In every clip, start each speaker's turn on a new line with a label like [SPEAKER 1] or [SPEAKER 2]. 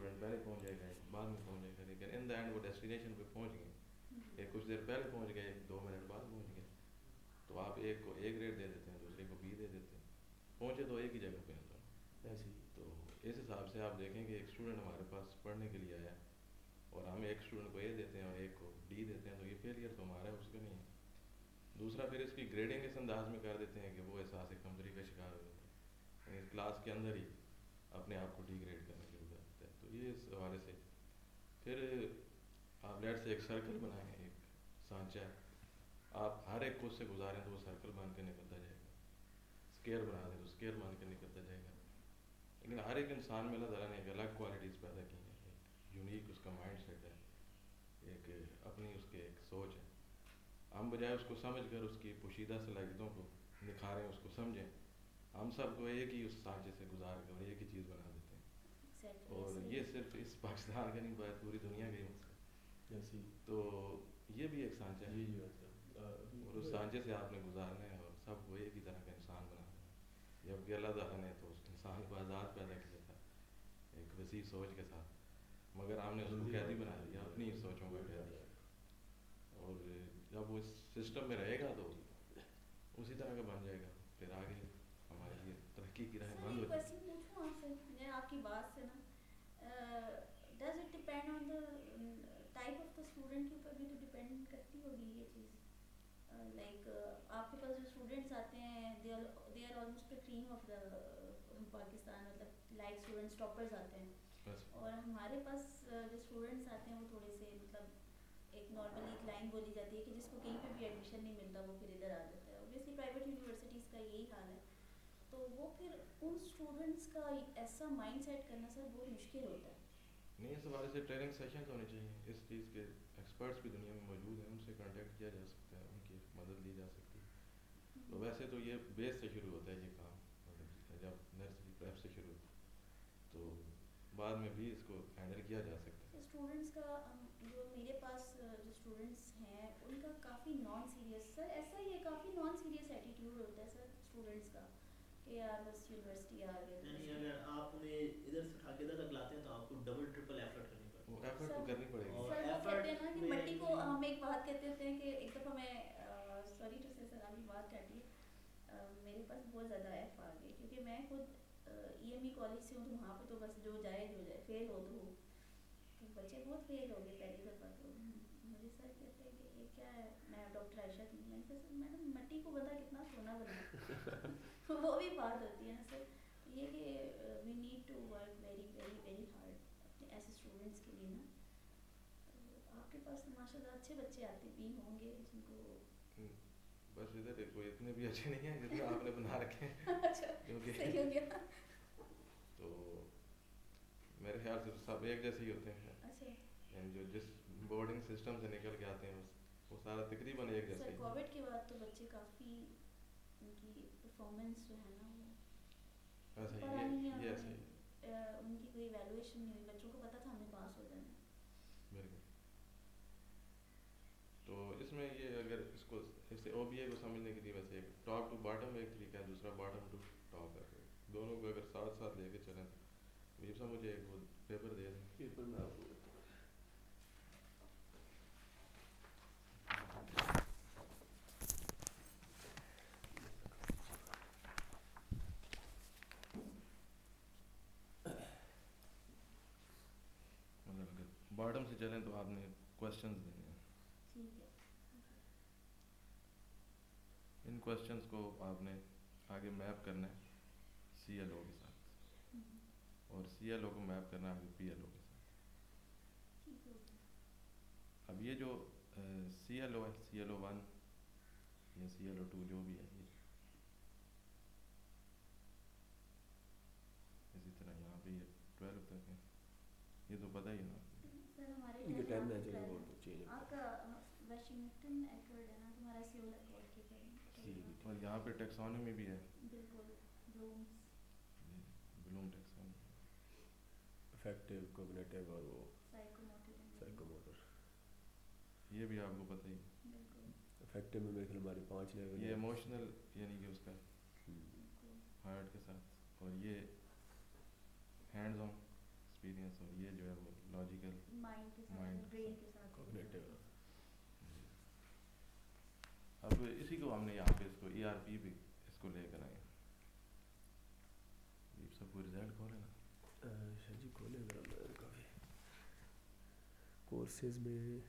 [SPEAKER 1] Student पहले पहुंच जाएगा, एक बाद में पहुंच जाएगा, लेकिन इन द एंड वो डेस्टिनेशन पे पहुंच गए। एक कुछ देर पहले पहुंच गए, एक 2 मिनट बाद पहुंच गए। तो आप एक को ए ग्रेड दे देते हैं, दूसरे को बी दे देते हैं, पहुंचे तो एक ही जगह पे हैं दोनों।
[SPEAKER 2] ऐसे ही।
[SPEAKER 1] तो इस हिसाब से आप देखें कि एक स्टूडेंट हमारे पास पढ़ने के लिए आया और हम एक स्टूडेंट को ए देते हैं और एक को डी देते हैं, तो ये फेलियर तो हमारा है, उसका नहीं है। दूसरा, फिर इसकी ग्रेडिंग इस अंदाज में कर देते हैं कि वो एहसास कमजोरी का शिकार हो जाता है, यानी क्लास के अंदर ही अपने आप को डिग्रेड करना शुरू कर देता है। तो ये इस हवाले से फिर आप लेट से एक सर्कल बनाएं, एक सांचा है, आप हर एक को उससे गुजारें तो वो सर्कल बन के निकलता जाएगा, स्केयर बना दें तो स्केयर बन के निकलता जाएगा। लेकिन हर एक इंसान में अल्लाह ताला ने एक अलग क्वालिटीज़ पैदा की हैं, एक यूनिक उसका माइंड सेट है, एक अपनी उसके एक सोच है। हम बजाय उसको समझ कर उसकी पोशीदा सलाहियतों को निखारें, उसको समझें, हम सबको एक ही उस सांचे से गुजार कर एक ही चीज़ बना देते हैं। और ये सिर्फ इस पाकिस्तान का नहीं, पूरी दुनिया का ही मसला है।
[SPEAKER 2] ऐसे ही।
[SPEAKER 1] तो ये भी एक सांचा है,
[SPEAKER 2] जी जी मतलब
[SPEAKER 1] और उस सांचे से आपने गुजारना है और सबको एक ही तरह का इंसान बना देना है। जबकि अल्लाह ताला ने तो उस इंसान को आज़ाद पैदा किया था एक वसी सोच के साथ, मगर हमने उसको कैदी बना दिया, अपनी सोचों का कैदी। और जब वो इस सिस्टम में रहेगा तो उसी तरह का बन जाएगा, फिर आगे हमारी ये तरक्की की राह
[SPEAKER 3] सर
[SPEAKER 1] बंद
[SPEAKER 3] एक
[SPEAKER 1] हो
[SPEAKER 3] क्वेश्चन
[SPEAKER 1] जाएगी।
[SPEAKER 3] पूछूं आपसे, मैं आपकी बात से ना, does it depend on the type of the student के ऊपर भी तो डिपेंड करती होगी ये चीज़। लाइक आपके पास जो स्टूडेंट्स आते हैं they are almost the cream of the Pakistan, मतलब लाइक स्टूडेंट्स टॉपर्स आते हैं,
[SPEAKER 1] बस
[SPEAKER 3] और हमारे पास जो स्टूडेंट्स आते हैं वो थोड़े से मतलब एक नॉर्मली एक लाइन बोली जाती है कि जिसको कहीं पे भी एडमिशन नहीं मिलता वो फिर इधर आ जाता है। ऑब्वियसली प्राइवेट यूनिवर्सिटीज़ का यही हाल है। तो वो फिर उन स्टूडेंट्स का ऐसा माइंड सेट करना सर बहुत मुश्किल होता है।
[SPEAKER 1] नहीं, इस हवाले से ट्रेनिंग सेशंस होने चाहिए, इस चीज़ के एक्सपर्ट्स भी दुनिया में मौजूद हैं, उनसे कांटेक्ट किया जा सकता है, उनकी मदद ली जा सकती है। तो वैसे तो ये बेस से शुरू होता है ये काम, मतलब जब नर्सरी प्रेप से शुरू होता है तो बाद में भी इसको हैंडल किया जा सकता है।
[SPEAKER 3] स्टूडेंट्स का जो मेरे पास जो स्टूडेंट्स हैं उनका काफ़ी नॉन सीरियस, सर ऐसा ही है, काफ़ी नॉन सीरियस एटीट्यूड होता है सर स्टूडेंट्स का कि यार बस यूनिवर्सिटी आ गए।
[SPEAKER 4] नहीं, अगर आप उन्हें इधर से उठा के इधर तक लाते हैं तो आपको डबल ट्रिपल एफर्ट करनी पड़ती
[SPEAKER 1] वो
[SPEAKER 4] है।
[SPEAKER 1] एफर्ट तो करनी पड़ेगी।
[SPEAKER 4] और
[SPEAKER 3] सर वो कहते हैं ना कि
[SPEAKER 4] एफर्ट
[SPEAKER 3] मट्टी को,
[SPEAKER 4] में
[SPEAKER 3] हम एक बात कहते थे कि एक दफ़ा मैं सॉरी टू से सर आपकी बात काटी है, मेरे पास बहुत ज़्यादा एफ आ गई क्योंकि मैं खुद ईएमई कॉलेज से हूँ, तो वहाँ पे तो बस जो जाए फेल हो तो हो। तो बच्चे बहुत फेल हो गए पहली दफ़ा। तो मुझे सर कहते हैं कि ये क्या है, मैं डॉक्टर आयशा थी, मैंने कहा सर मैडम मट्टी को बंदा कितना सोना बना वो भी बात होती है ना सर। तो ये कि we need to work very very very hard अपने ऐसे स्टूडेंट्स के लिए ना। तो आपके पास तो माशाल्लाह अच्छे बच्चे आते भी होंगे जिनको
[SPEAKER 1] बस इधर देखो इतने भी अच्छे नहीं हैं जितने आपने बना रखे हैं
[SPEAKER 3] अच्छा
[SPEAKER 1] क्योंकि
[SPEAKER 3] सही हो गया।
[SPEAKER 1] तो मेरे ख्याल से तो सब एक जैसे ही होते हैं,
[SPEAKER 3] अच्छा
[SPEAKER 1] यानी जो जिस बोर्डिंग सिस्टम से निकल के आते हैं वो सारा तकरीबन एक जैसे
[SPEAKER 3] सर
[SPEAKER 1] ही।
[SPEAKER 3] कोविड के बाद तो बच्चे काफ़ी उनकी परफॉर्मेंस जो है ना वो
[SPEAKER 1] ऐसा
[SPEAKER 3] पता
[SPEAKER 1] ही
[SPEAKER 3] नहीं
[SPEAKER 1] ये ऐसे ही
[SPEAKER 3] उनकी कोई वैल्यूएशन नहीं हुई, बच्चों को पता था हमें पास हो जाना।
[SPEAKER 1] बिल्कुल। तो इसमें ये अगर इसको इसे ओबीए को समझने के लिए वैसे एक टॉप टू बॉटम एक तरीका है, दूसरा बॉटम टू टॉप है, दोनों को अगर साथ साथ लेके चलें तो ये सब मुझे एक वो पेपर दे दें।
[SPEAKER 2] पेपर में आपको
[SPEAKER 1] मतलब अगर बॉटम से चलें तो आपने क्वेश्चंस देने हैं,
[SPEAKER 3] ठीक है।
[SPEAKER 1] इन क्वेश्चंस को आपने आगे मैप करना है सीएलओ के साथ, और सीएलओ को मैप करना है आगे पीएलओ के साथ।
[SPEAKER 3] ठीक हो गया।
[SPEAKER 1] अब ये जो सीएलओ है, सीएलओ 1 या सीएलओ 2 जो भी है, ये इसी तरह यहाँ पे ये 12 तक है, ये तो पता ही है ना।
[SPEAKER 3] सर हमारे
[SPEAKER 2] इनके
[SPEAKER 3] घर
[SPEAKER 2] टाइम
[SPEAKER 3] यहाँ
[SPEAKER 2] में
[SPEAKER 3] पे
[SPEAKER 2] चलेगा
[SPEAKER 3] है
[SPEAKER 2] वो तो चेंज होता
[SPEAKER 3] आपका वाशिंगटन एक्वर्ड है ना, तुम्हारा सिविल एक्वर्ड के करेंगे।
[SPEAKER 1] और यहाँ पे टेक्सोनॉमी भी है,
[SPEAKER 3] बिल्कुल Bloom's
[SPEAKER 1] Bloom taxonomy,
[SPEAKER 2] affective cognitive और वो
[SPEAKER 3] साइकोमोटर
[SPEAKER 2] साइकोमोटर।
[SPEAKER 1] ये भी आपको पता ही है।
[SPEAKER 3] बिल्कुल
[SPEAKER 2] इफेक्टिव में मेरे ख्याल हमारे 5 लेवल
[SPEAKER 1] ये
[SPEAKER 2] है।
[SPEAKER 1] इमोशनल यानी कि उसका
[SPEAKER 3] बिल्कुल
[SPEAKER 1] हार्ट के साथ, और ये हैंड्स ऑन एक्सपीरियंस और ये जो है वो लॉजिकल
[SPEAKER 3] माइंड के साथ
[SPEAKER 1] Mind के
[SPEAKER 3] ब्रेन
[SPEAKER 1] साथ,
[SPEAKER 3] के साथ
[SPEAKER 2] कॉग्निटिव।
[SPEAKER 1] अब इसी को हमने यहाँ पे इसको ERP भी इसको लेकर आए। ये सब कोई रिजल्ट खोले ना।
[SPEAKER 2] शाह जी खोले मेरा काफ़ी कोर्सेज में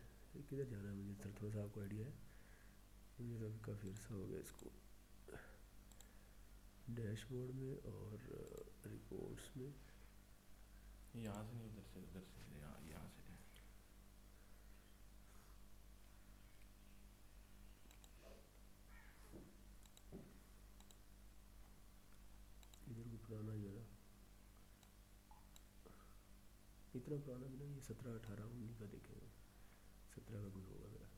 [SPEAKER 2] किधर जाना है मुझे सर, थोड़ा सा आपको आइडिया है? मुझे तो काफ़ी अर्सा हो गया इसको, डैशबोर्ड में और रिपोर्ट्स में।
[SPEAKER 1] यहाँ से नहीं, उधर से यहाँ से जाए।
[SPEAKER 2] इधर भी पुराना ही है ना, इतना पुराना भी नहीं, ये 17, 18, 19 का देखेंगे, 17 का कुछ होगा मेरा।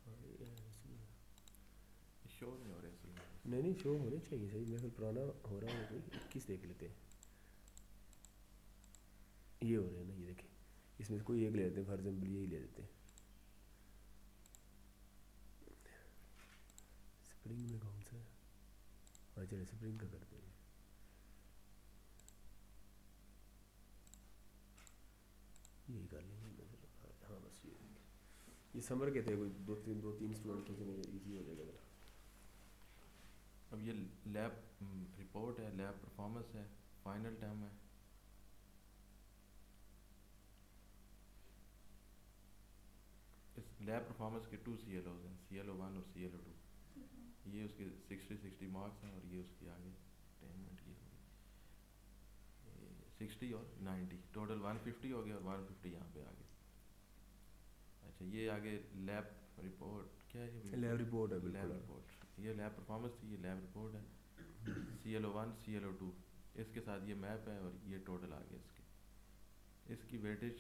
[SPEAKER 2] हाँ ये है इसमें,
[SPEAKER 1] शो नहीं हो रहे असल में।
[SPEAKER 2] नहीं शो होने चाहिए सही, मेरे ख्याल पुराना हो रहा है कोई। 21 देख लेते हैं, ये हो रहे हैं ना, ये देखें, इसमें से कोई एक ले लेते हैं, फॉर एग्जाम्पल यही ले लेते हैं। स्प्रिंग में कौन सा है? हाँ चले स्प्रिंग का करते हैं। यही कर लेंगे मतलब, हाँ बस ये समर के थे, कोई दो तीन स्टूडेंट थे, मेरे इजी हो जाएगा मेरा।
[SPEAKER 1] अब ये लैब रिपोर्ट है, लैब परफॉर्मेंस है, फाइनल टर्म है। इस लैब परफॉर्मेंस के 2 CLOs हैं, CLO1 और CLO2। ये उसके 60 मार्क्स हैं और ये उसकी आगे अटेनमेंट की होगी 60 और 90, टोटल 150 हो गया और 150 यहाँ पे आगे। अच्छा ये आगे लैब रिपोर्ट क्या है? ये
[SPEAKER 2] लैब रिपोर्ट है,
[SPEAKER 1] लैब
[SPEAKER 2] बिल्कुल।
[SPEAKER 1] रिपोर्ट, ये लैब परफॉर्मेंस थी, ये लैब रिपोर्ट है। CLO1 CLO2 इसके साथ ये मैप है और ये टोटल आ गया इसकी वेटेज।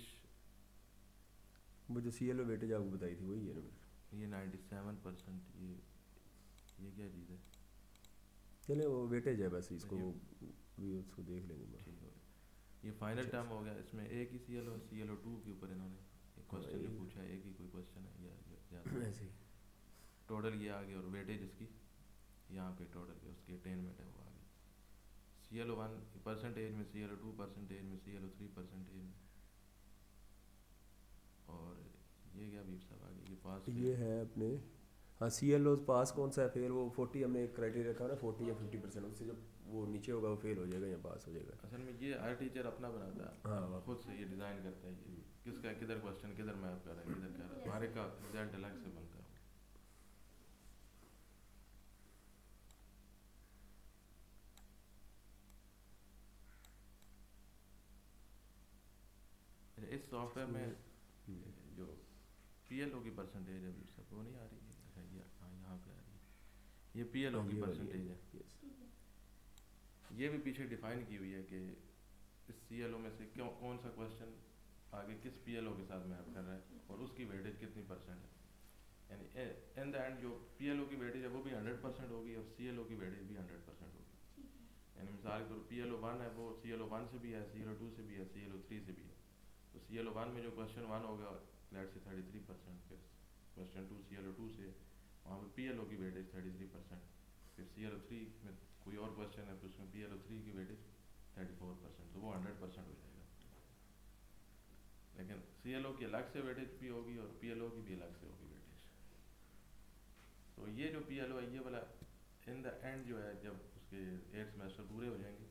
[SPEAKER 2] वो जो CLO वेटेज आपको बताई थी वही है ना?
[SPEAKER 1] ये 97%। ये क्या चीज़ है?
[SPEAKER 2] चले वो वेटेज है बस, इसको
[SPEAKER 1] ये-
[SPEAKER 2] भी उसको देख लेंगे।
[SPEAKER 1] ठीक हो गया। ये फाइनल
[SPEAKER 2] अच्छा,
[SPEAKER 1] टर्म हो गया, इसमें एक ही CLO CLO2 के ऊपर इन्होंने एक क्वेश्चन जो
[SPEAKER 2] एक-
[SPEAKER 1] पूछा है, एक ही कोई क्वेश्चन है या ज़्यादा।
[SPEAKER 2] ऐसे ही
[SPEAKER 1] टोटल ये आ गया और वेटेज इसकी यहाँ पे टोटल उसकी अटेनमेंट है वो आ गई। CLO1 परसेंटेज में, CLO2 परसेंटेज में, CLO3 परसेंटेज में। और ये क्या भी सब आ गया, ये पास
[SPEAKER 2] ये है अपने। हाँ CLO पास कौन सा है, फेल वो 40 हमने एक क्राइटेरिया रखा है ना, 40 या 50%, उससे जो वो नीचे होगा वो फेल हो जाएगा या पास हो जाएगा।
[SPEAKER 1] असल में ये हर टीचर अपना बनाता है,
[SPEAKER 2] हाँ
[SPEAKER 1] खुद से ये डिज़ाइन करता है, ये किसका किधर क्वेश्चन किधर मैप कर रहा है, किधर कर रहा है, हमारे का रिजल्ट अलग से बनता है। इस सॉफ्टवेयर में जो PLO की परसेंटेज है सब वो नहीं आ रही है। अच्छा ये हाँ यहाँ पे आ रही है, ये PLO की परसेंटेज है। ये भी पीछे डिफाइन की हुई है कि इस CLO में से कौन सा क्वेश्चन आगे किस PLO के साथ मैप कर रहा है और उसकी वेटेज कितनी परसेंट है। यानी इन द एंड जो PLO की वेटेज है वो भी 100% होगी और CLO की वेटेज भी 100% होगी। यानी मिसाल के तौर PLO1 है वो CLO1 से भी है, CLO2 से भी है, CLO3 से भी है। तो CLO1 में जो क्वेश्चन 1 होगा लेट्स से 33%, फिर क्वेश्चन 2 CLO2 से वहाँ पे PLO की वेटेज 33%, फिर CLO3 में कोई और क्वेश्चन है तो उसमें PLO3 की वेटेज 34%, तो वो 100% हो जाएगा। लेकिन CLO की अलग से वेटेज भी होगी और PLO की भी अलग से होगी वेटेज। तो ये जो PLO है ये वाला इन द एंड जो है जब उसके 8 सेमेस्टर पूरे हो जाएंगे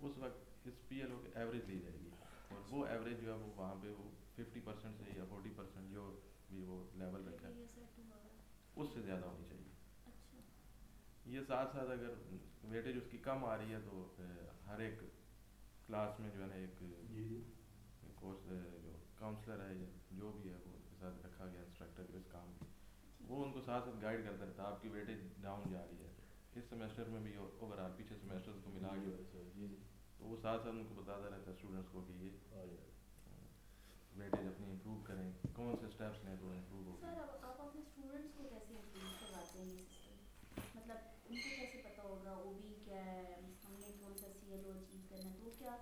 [SPEAKER 1] उस वक्त इस PLO की एवरेज ली जाएगी और वो एवरेज जो है वो वहाँ पे वो 50% से या 40% जो भी वो लेवल रखा है उससे ज़्यादा होनी चाहिए। ये साथ साथ अगर वेटेज उसकी कम आ रही है तो हर एक क्लास में जो है ना एक कोर्स जो काउंसलर है या जो भी है वो उसके साथ रखा गया इंस्ट्रक्टर जो इस काम की, वो उनको साथ साथ गाइड करता रहता है आपकी वेटेज डाउन जा रही है इस सेमेस्टर में भी ओवरऑल पिछले सेमेस्टर्स को मिला के, तो वो साथ साथ उनको बताता रहता है स्टूडेंट्स को कि ये वेटेज अपनी इम्प्रूव करें, कौन से स्टेप्स लें तो इम्प्रूव होगी।
[SPEAKER 3] सर अब आप अपने स्टूडेंट्स को कैसे इंट्रोड्यूस करवाते हैं ये सिस्टम, मतलब उनको कैसे पता होगा OB क्या है, हमने कौन सा CLO अचीव करना है, तो क्या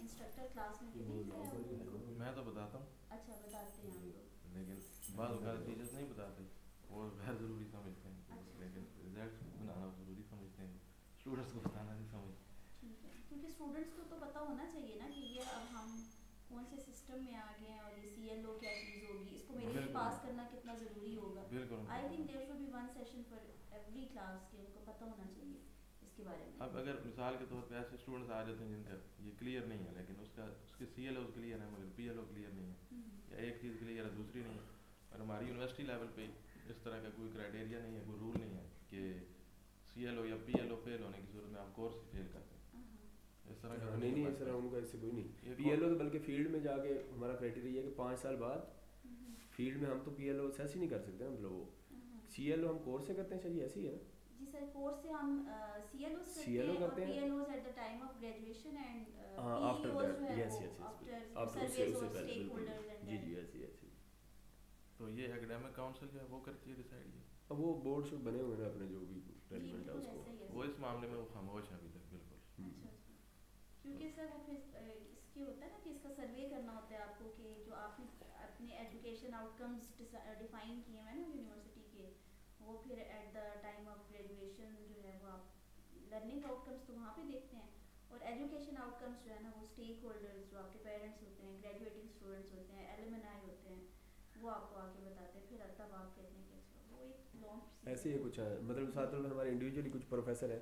[SPEAKER 3] इंस्ट्रक्टर क्लास में देता है उनको?
[SPEAKER 1] मैं तो बताता हूँ।
[SPEAKER 3] अच्छा बताते हैं हम लोग।
[SPEAKER 1] लेकिन बाद टीचर्स नहीं बताते, वो गैर ज़रूरी समझते हैं।
[SPEAKER 3] अच्छा।
[SPEAKER 1] लेकिन रिजल्ट बनाना ज़रूरी समझते हैं, स्टूडेंट्स को बताना नहीं समझते।
[SPEAKER 3] ठीक है, होना चाहिए ना कि ये अब हम कौन से सिस्टम में आ गए हैं और ये CLO क्या चीज़ होगी, इसको मेरे लिए
[SPEAKER 1] बिल्कुल।
[SPEAKER 3] पास करना कितना ज़रूरी होगा।
[SPEAKER 1] बिल्कुल
[SPEAKER 3] I think there should be one session for every class के उनको पता होना चाहिए इसके बारे में।
[SPEAKER 1] अब अगर मिसाल के तौर पे ऐसे स्टूडेंट्स आ जाते हैं जिनका ये क्लियर नहीं है, लेकिन उसके CLOs क्लियर है मगर PLO क्लियर नहीं है, या एक चीज़ क्लियर है दूसरी नहीं है, और हमारी यूनिवर्सिटी लेवल पे इस तरह का कोई क्राइटेरिया नहीं है, कोई रूल नहीं है कि CLO या PLO फेल होने की सूरत में आप कोर्स ही फेल करते हैं, इस तरह का
[SPEAKER 2] नहीं नहीं सर उनका इससे कोई नहीं।
[SPEAKER 1] ये
[SPEAKER 2] PLO तो बल्कि फील्ड में जाके हमारा क्राइटेरिया है कि 5 साल बाद फील्ड में हम तो PLO असेस ही नहीं कर सकते ना, मतलब वो CLO हम कोर्स से करते हैं। शायद ऐसी है ना
[SPEAKER 3] जी सर, कोर्स से हम CLOs करते हैं और PLOs at the time of graduation and
[SPEAKER 2] after
[SPEAKER 3] PEOs जो
[SPEAKER 2] दैट
[SPEAKER 3] है
[SPEAKER 2] यस
[SPEAKER 3] वो
[SPEAKER 2] यस
[SPEAKER 3] आफ्टर
[SPEAKER 2] आफ्टर
[SPEAKER 3] सर्वेज
[SPEAKER 2] उससे
[SPEAKER 3] और
[SPEAKER 2] पहले
[SPEAKER 3] स्टेक
[SPEAKER 2] बिल्कुल
[SPEAKER 3] होल्डर्स एंड
[SPEAKER 2] जी जी ऐसी ऐसी।
[SPEAKER 1] तो ये एकेडमिक काउंसिल जो है वो करती है डिसाइड ये,
[SPEAKER 2] अब वो बोर्ड शुड बने हुए ना अपने जो भी रेलिवेंट है
[SPEAKER 3] बिल्कुल
[SPEAKER 2] उसको।
[SPEAKER 3] ऐसा ही है
[SPEAKER 1] वो
[SPEAKER 3] सर।
[SPEAKER 1] इस मामले में वो खामोश है अभी तक बिल्कुल।
[SPEAKER 3] अच्छा अच्छा, क्योंकि सर वो फिर इसके होता है ना कि इसका सर्वे करना होता है आपको कि जो आपने अपने एजुकेशन आउटकम्स डिफाइन किए हैं ना यूनिवर्सिटी के, वो फिर at the time of graduation जो है वो आप लर्निंग आउटकम्स तो वहाँ पे देखते हैं, और एजुकेशन आउटकम्स जो है ना वो स्टेक होल्डर्स जो आपके पेरेंट्स होते हैं, ग्रेजुएटिंग स्टूडेंट्स होते हैं, एलुमनाई होते हैं, वो आपको आके बताते हैं, फिर तब आप कहते हैं कि अच्छा वो एक लॉन्ग
[SPEAKER 2] ऐसे ही कुछ है, मतलब साथ में हमारे इंडिविजुअली कुछ प्रोफेसर है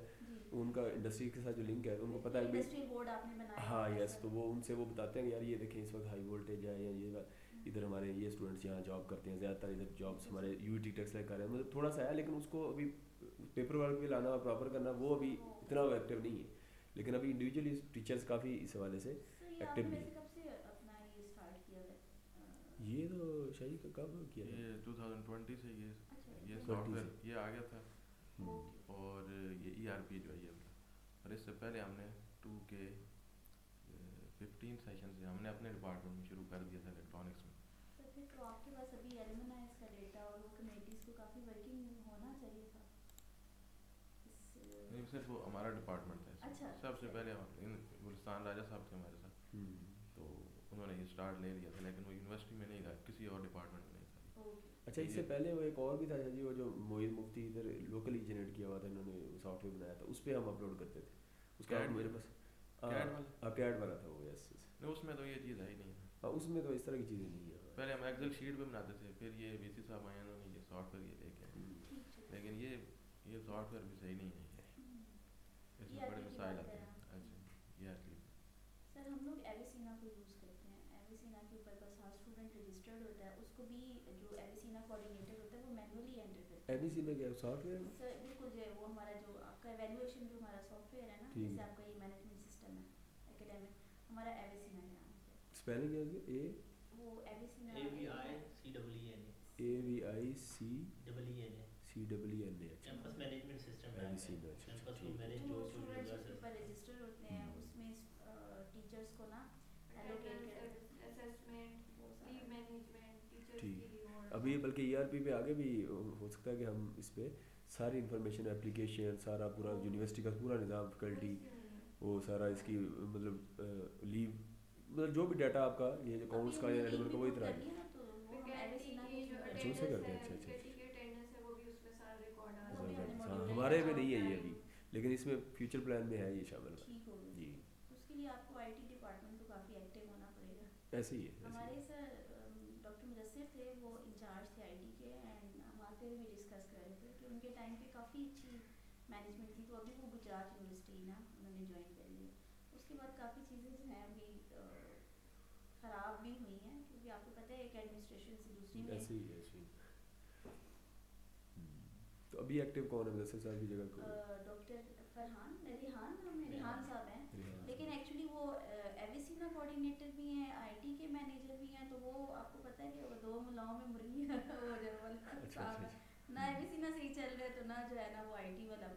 [SPEAKER 2] उनका इंडस्ट्री के साथ जो लिंक है तो उनको पता है कि
[SPEAKER 3] इंडस्ट्रियल बोर्ड आपने बनाया
[SPEAKER 2] हाँ
[SPEAKER 3] होगा
[SPEAKER 2] यस,
[SPEAKER 3] सर।
[SPEAKER 2] तो वो उनसे वो बताते हैं कि यार ये देखें इस वक्त हाई वोल्टेज है या ये इधर हमारे ये स्टूडेंट्स यहाँ जॉब करते हैं, ज़्यादातर इधर जॉब्स हमारे यूटी टेक्स लाइक कर रहे हैं, मतलब थोड़ा सा है लेकिन उसको अभी पेपर वर्क भी लाना और प्रॉपर करना वो अभी इतना एक्टिव नहीं है, लेकिन अभी इंडिविजुअली टीचर्स काफ़ी इस हवाले से
[SPEAKER 3] सर ये
[SPEAKER 2] एक्टिव
[SPEAKER 3] आपने
[SPEAKER 2] भी
[SPEAKER 3] वैसे
[SPEAKER 2] है।
[SPEAKER 3] कब से अपना ये स्टार्ट किया है?
[SPEAKER 2] ये तो शाही का कब किया है?
[SPEAKER 1] ये 2020 से ये
[SPEAKER 3] अच्छा,
[SPEAKER 1] सॉफ्टवेयर
[SPEAKER 2] 20
[SPEAKER 1] ये आ गया था,
[SPEAKER 3] ओके।
[SPEAKER 1] और ये ERP जो है ये वाला, और इससे पहले हमने 2 के 15 सेशन से हमने अपने डिपार्टमेंट में शुरू कर दिया था इलेक्ट्रॉनिक्स में।
[SPEAKER 3] सर फिर तो आपके पास अभी एलुमनाइज का डेटा और वो कमेटीज को काफ़ी वर्किंग होना चाहिए था
[SPEAKER 1] नहीं सिर्फ वो हमारा डिपार्टमेंट था
[SPEAKER 3] अच्छा,
[SPEAKER 1] सबसे पहले गुलिस्तान राजा साहब थे हमारे साथ, तो उन्होंने ये स्टार्ट ले लिया था, लेकिन वो यूनिवर्सिटी में नहीं था, किसी और डिपार्टमेंट में नहीं था।
[SPEAKER 3] ओके।
[SPEAKER 2] अच्छा इससे पहले वो एक और भी था जी, वो जो मोहित मुफ्ती इधर लोकली जनरेट किया हुआ था, इन्होंने सॉफ्टवेयर बनाया था, उस पर हम अपलोड करते थे उसका
[SPEAKER 1] CAD
[SPEAKER 2] मेरे पास
[SPEAKER 1] CAD वाला
[SPEAKER 2] कैड वाला था वो यस।
[SPEAKER 1] नहीं उसमें तो ये चीज़ है ही नहीं है,
[SPEAKER 2] हाँ उसमें तो इस तरह की चीज़ें नहीं है।
[SPEAKER 1] पहले हम एक्सेल शीट पे बनाते थे, फिर ये VC साहब आए उन्होंने ये सॉफ्टवेयर ये लेके आए,
[SPEAKER 3] ठीक ठीक।
[SPEAKER 1] लेकिन ये सॉफ्टवेयर भी सही नहीं है, इसमें
[SPEAKER 3] ERP
[SPEAKER 1] बड़े
[SPEAKER 3] की
[SPEAKER 1] मसाइल
[SPEAKER 3] बात
[SPEAKER 1] आते
[SPEAKER 3] करें
[SPEAKER 1] हैं।
[SPEAKER 3] आप।
[SPEAKER 1] अच्छा ये असली
[SPEAKER 3] सर हम लोग एविसीना को यूज़ करते हैं, एविसीना के ऊपर बस हर स्टूडेंट रजिस्टर्ड होता है, उसको भी जो एविसीना कोऑर्डिनेटर होता है वो मैनुअली एंटर करता है।
[SPEAKER 2] एबीसी में क्या सॉफ्टवेयर में?
[SPEAKER 3] सर बिल्कुल जो है वो हमारा जो आपका एवेल्युएशन जो हमारा सॉफ्टवेयर है ना,
[SPEAKER 2] ठीक
[SPEAKER 3] जैसे
[SPEAKER 2] है।
[SPEAKER 3] आपका ये मैनेजमेंट सिस्टम है एकेडमिक, हमारा एविसीना के नाम से,
[SPEAKER 2] स्पेलिंग क्या है उसकी?
[SPEAKER 3] वो एविसीना
[SPEAKER 2] AVICEENA अच्छा
[SPEAKER 4] कैंपस मैनेजमेंट सिस्टम है
[SPEAKER 2] एबीसी अच्छा
[SPEAKER 4] कैंपस को
[SPEAKER 2] ठीक है।
[SPEAKER 4] मैनेज
[SPEAKER 3] जो
[SPEAKER 4] जो
[SPEAKER 3] स्टूडेंट्स
[SPEAKER 4] यूजर्स
[SPEAKER 3] उसके
[SPEAKER 4] है।
[SPEAKER 3] ऊपर रजिस्टर होते हैं उसमें टीचर्स को ना एलोकेट कर
[SPEAKER 5] असेसमेंट,
[SPEAKER 3] वो सारा।
[SPEAKER 5] लीव मैनेजमेंट, टीचर्स
[SPEAKER 2] ठीक।
[SPEAKER 5] की लीव और
[SPEAKER 2] अभी बल्कि ERP पे आगे भी हो सकता है कि हम इस पे सारी इंफॉर्मेशन एप्लीकेशन सारा पूरा यूनिवर्सिटी का पूरा निज़ाम फैकल्टी वो सारा इसकी मतलब लीव मतलब जो भी डाटा आपका ये जो अकाउंट्स का या एडमिन का वही तरह
[SPEAKER 3] करनी है ना, तो वो हम
[SPEAKER 5] फैकल्टी
[SPEAKER 3] एविसीना
[SPEAKER 5] की जो
[SPEAKER 3] के
[SPEAKER 2] अच्छा, उससे
[SPEAKER 5] अटेंडेंस
[SPEAKER 2] करते
[SPEAKER 5] है,
[SPEAKER 2] हैं, अच्छा, अच्छा,
[SPEAKER 5] फैकल्टी की अटेंडेंस है वो भी उसमें सारा रिकॉर्ड आ
[SPEAKER 3] वो भी
[SPEAKER 5] जाता
[SPEAKER 3] हमने
[SPEAKER 5] है।
[SPEAKER 2] हाँ,
[SPEAKER 3] मॉड्यूल
[SPEAKER 2] हमारे में
[SPEAKER 5] में
[SPEAKER 2] नहीं है ये अभी, लेकिन इसमें फ्यूचर प्लान में है ये शामिल
[SPEAKER 3] ठीक हो
[SPEAKER 2] जी।
[SPEAKER 3] गई। उसके लिए आपको आईटी डिपार्टमेंट को काफ़ी एक्टिव होना पड़ेगा।
[SPEAKER 2] ऐसे ही है
[SPEAKER 3] हमारे सर डॉक्टर मुदस्सिर थे, वो इंचार्ज थे आईटी के, एंड हम आते हुए भी डिस्कस कर रहे थे कि उनके टाइम पे काफ़ी अच्छी मैनेजमेंट थी, तो अभी वो गुजरात यूनिवर्सिटी ना उन्होंने ज्वाइन कर लिया, उसके बाद काफ़ी चीज़ें जो हैं अभी ख़राब भी हुई हैं, क्योंकि आपको पता है एक एडमिनिस्ट्रेशन से दूसरी में
[SPEAKER 2] ऐसे ही है ऐसे ही। तो अभी एक्टिव कौन है मुदस्सिर साहब की जगह को?
[SPEAKER 3] डॉक्टर फरहान रिहान नाम है, रिहान साहब हैं,
[SPEAKER 2] रिहान
[SPEAKER 3] लेकिन एक्चुअली वो एविसीना कोऑर्डिनेटर भी हैं, आईटी के मैनेजर भी हैं, तो वो आपको पता है कि वो दो मुलाओं में मुर्गी हो जाए वाला
[SPEAKER 2] अच्छा
[SPEAKER 3] हिसाब
[SPEAKER 2] अच्छा
[SPEAKER 3] है। ना एविसीना सही चल रहा है तो ना जो है ना वो आईटी वाला